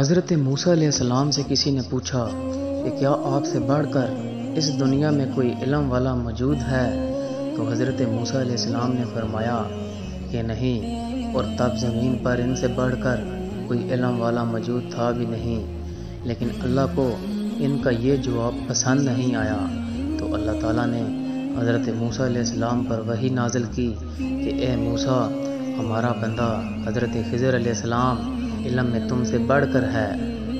حضرت موسیٰ علیہ السلام سے کسی نے پوچھا کہ کیا آپ سے بڑھ کر اس دنیا میں کوئی علم والا موجود ہے؟ تو حضرت موسیٰ علیہ السلام نے فرمایا کہ نہیں، اور تب زمین پر ان سے بڑھ کر کوئی علم والا موجود تھا بھی نہیں، لیکن اللہ کو ان کا یہ جواب پسند نہیں آیا، تو اللہ تعالیٰ نے حضرت موسیٰ علیہ السلام پر وحی نازل کی کہ اے موسیٰ، ہمارا بندہ حضرت خضر علیہ السلام علم میں تم سے بڑھ کر ہے۔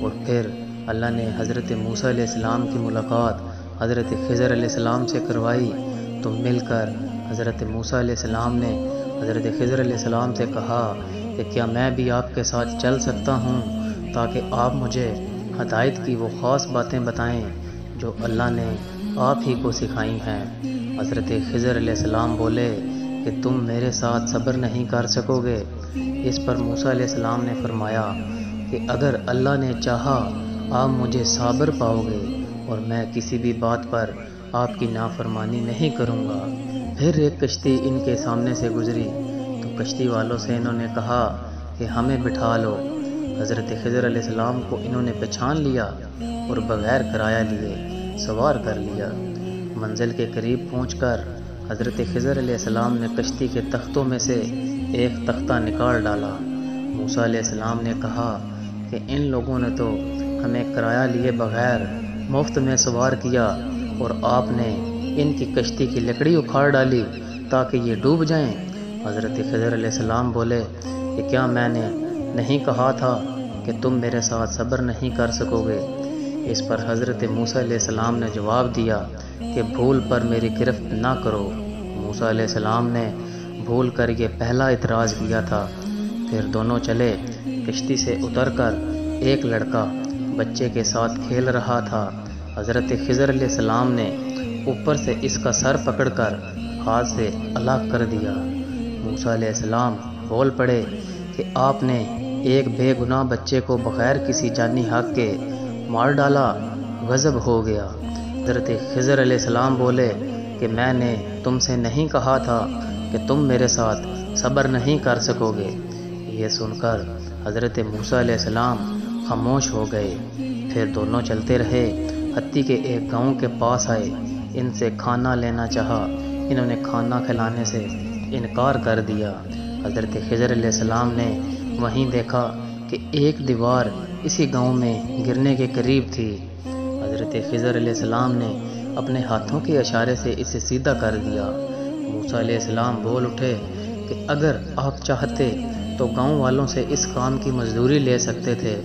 اور پھر اللہ نے حضرت موسیٰ علیہ السلام کی ملاقات حضرت خضر علیہ السلام سے کروائی، تو مل کر حضرت موسیٰ علیہ السلام نے حضرت خضر علیہ السلام سے کہا کہ کیا میں بھی آپ کے ساتھ چل سکتا ہوں تاکہ آپ مجھے ہدایت کی وہ خاص باتیں بتائیں جو اللہ نے آپ ہی کو سکھائی ہیں۔ حضرت خضر علیہ السلام بولے کہ تم میرے ساتھ صبر نہیں کر سکو گے۔ اس پر موسیٰ علیہ السلام نے فرمایا کہ اگر اللہ نے چاہا آپ مجھے صابر پاؤ گے، اور میں کسی بھی بات پر آپ کی نافرمانی نہیں کروں گا۔ پھر ایک کشتی ان کے سامنے سے گزری، تو کشتی والوں سے انہوں نے کہا کہ ہمیں بٹھا لو۔ حضرت خضر علیہ السلام کو انہوں نے پہچان لیا اور بغیر کرایہ لیے سوار کر لیا۔ منزل کے قریب پہنچ کر حضرت خضر علیہ السلام نے کشتی کے تختوں میں سے ایک تختہ نکال ڈالا۔ موسیٰ علیہ السلام نے کہا کہ ان لوگوں نے تو ہمیں کرایہ لیے بغیر مفت میں سوار کیا، اور آپ نے ان کی کشتی کی لکڑی اکھاڑ ڈالی تاکہ یہ ڈوب جائیں۔ حضرت خضر علیہ السلام بولے کہ کیا میں نے نہیں کہا تھا کہ تم میرے ساتھ صبر نہیں کر سکو گے؟ اس پر حضرت موسیٰ علیہ السلام نے جواب دیا کہ بھول پر میری گرفت نہ کرو۔ موسیٰ علیہ السلام نے بھول کر یہ پہلا اعتراض کیا تھا۔ پھر دونوں چلے۔ کشتی سے اتر کر ایک لڑکا بچے کے ساتھ کھیل رہا تھا۔ حضرت خضر علیہ السلام نے اوپر سے اس کا سر پکڑ کر ہاتھ سے الگ کر دیا۔ موسیٰ علیہ السلام بول پڑے کہ آپ نے ایک بے گناہ بچے کو بغیر کسی جانی حق کے مار ڈالا، غضب ہو گیا۔ حضرت خضر علیہ السلام بولے کہ میں نے تم سے نہیں کہا تھا کہ تم میرے ساتھ صبر نہیں کر سکو گے؟ یہ سن کر حضرت موسیٰ علیہ السلام خاموش ہو گئے۔ پھر دونوں چلتے رہے، حتیٰ کہ ایک گاؤں کے پاس آئے۔ ان سے کھانا لینا چاہا، انہوں نے کھانا کھلانے سے انکار کر دیا۔ حضرت خضر علیہ السلام نے وہیں دیکھا کہ ایک دیوار اسی گاؤں میں گرنے کے قریب تھی۔ حضرت خضر علیہ السلام نے اپنے ہاتھوں کے اشارے سے اسے سیدھا کر دیا۔ موسیٰ علیہ السلام بول اٹھے کہ اگر آپ چاہتے تو گاؤں والوں سے اس کام کی مزدوری لے سکتے تھے،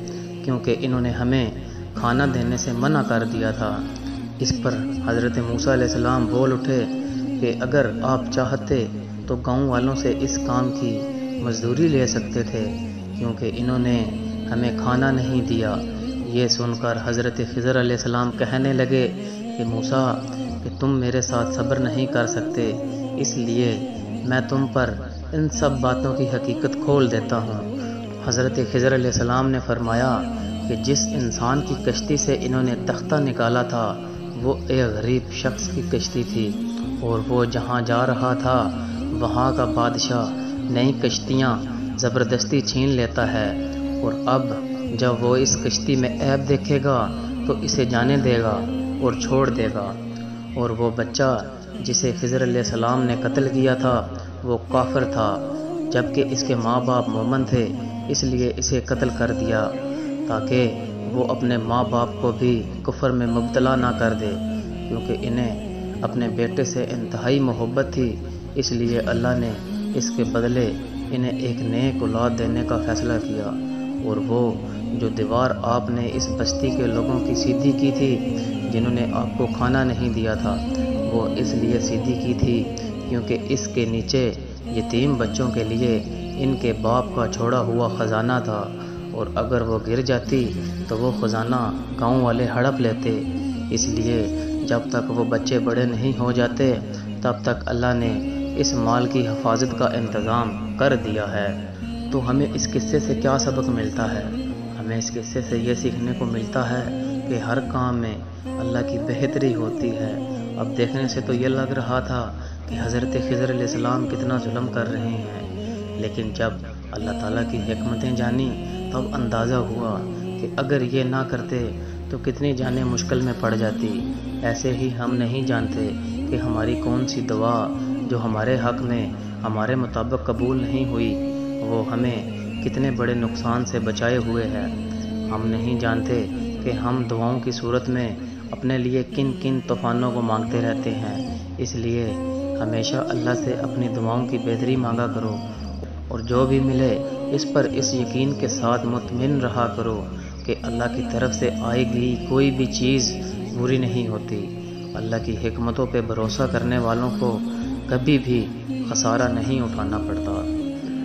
کیونکہ انہوں نے ہمیں کھانا دینے سے منع کر دیا تھا۔ اس پر حضرت موسیٰ علیہ السلام بول اٹھے کہ اگر آپ چاہتے تو گاؤں والوں سے اس کام کی مزدوری لے سکتے تھے، کیونکہ انہوں نے ہمیں کھانا نہیں دیا۔ یہ سن کر حضرت خضر علیہ السلام کہنے لگے کہ موسیٰ، کہ تم میرے ساتھ صبر نہیں کر سکتے، اس لیے میں تم پر ان سب باتوں کی حقیقت کھول دیتا ہوں۔ حضرت خضر علیہ السلام نے فرمایا کہ جس انسان کی کشتی سے انہوں نے تختہ نکالا تھا وہ ایک غریب شخص کی کشتی تھی، اور وہ جہاں جا رہا تھا وہاں کا بادشاہ نئی کشتیاں زبردستی چھین لیتا ہے، اور اب جب وہ اس کشتی میں عیب دیکھے گا تو اسے جانے دے گا اور چھوڑ دے گا۔ اور وہ بچہ جسے خضر علیہ السلام نے قتل کیا تھا وہ کافر تھا، جبکہ اس کے ماں باپ مومن تھے، اس لیے اسے قتل کر دیا تاکہ وہ اپنے ماں باپ کو بھی کفر میں مبتلا نہ کر دے، کیونکہ انہیں اپنے بیٹے سے انتہائی محبت تھی۔ اس لیے اللہ نے اس کے بدلے انہیں ایک نیک اولاد دینے کا فیصلہ کیا۔ اور وہ جو دیوار آپ نے اس بستی کے لوگوں کی سیدھی کی تھی جنہوں نے آپ کو کھانا نہیں دیا تھا، وہ اس لیے سیدھی کی تھی کیونکہ اس کے نیچے یتیم بچوں کے لیے ان کے باپ کا چھوڑا ہوا خزانہ تھا، اور اگر وہ گر جاتی تو وہ خزانہ گاؤں والے ہڑپ لیتے۔ اس لیے جب تک وہ بچے بڑے نہیں ہو جاتے تب تک اللہ نے اس مال کی حفاظت کا انتظام کر دیا ہے۔ تو ہمیں اس قصے سے کیا سبق ملتا ہے؟ ہمیں اس قصے سے یہ سیکھنے کو ملتا ہے کہ ہر کام میں اللہ کی بہتری ہوتی ہے۔ اب دیکھنے سے تو یہ لگ رہا تھا کہ حضرت خضر علیہ السلام کتنا ظلم کر رہے ہیں، لیکن جب اللہ تعالیٰ کی حکمتیں جانی تب اندازہ ہوا کہ اگر یہ نہ کرتے تو کتنی جانیں مشکل میں پڑ جاتی۔ ایسے ہی ہم نہیں جانتے کہ ہماری کون سی دعا جو ہمارے حق میں ہمارے مطابق قبول نہیں ہوئی وہ ہمیں کتنے بڑے نقصان سے بچائے ہوئے ہے۔ ہم نہیں جانتے کہ ہم دعاؤں کی صورت میں اپنے لیے کن کن طوفانوں کو مانگتے رہتے ہیں۔ اس لیے ہمیشہ اللہ سے اپنی دعاؤں کی بہتری مانگا کرو، اور جو بھی ملے اس پر اس یقین کے ساتھ مطمئن رہا کرو کہ اللہ کی طرف سے آئی گئی کوئی بھی چیز بری نہیں ہوتی۔ اللہ کی حکمتوں پہ بھروسہ کرنے والوں کو کبھی بھی خسارہ نہیں اٹھانا پڑتا۔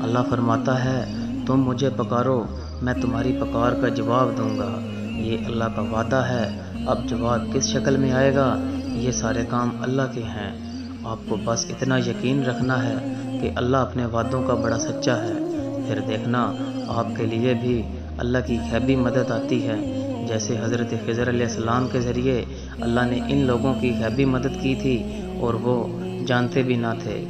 اللہ فرماتا ہے تم مجھے پکارو میں تمہاری پکار کا جواب دوں گا۔ یہ اللہ کا وعدہ ہے۔ اب جواب کس شکل میں آئے گا یہ سارے کام اللہ کے ہیں۔ آپ کو بس اتنا یقین رکھنا ہے کہ اللہ اپنے وعدوں کا بڑا سچا ہے۔ پھر دیکھنا آپ کے لیے بھی اللہ کی غیبی مدد آتی ہے، جیسے حضرت خضر علیہ السلام کے ذریعے اللہ نے ان لوگوں کی غیبی مدد کی تھی اور وہ جانتے بھی نہ تھے۔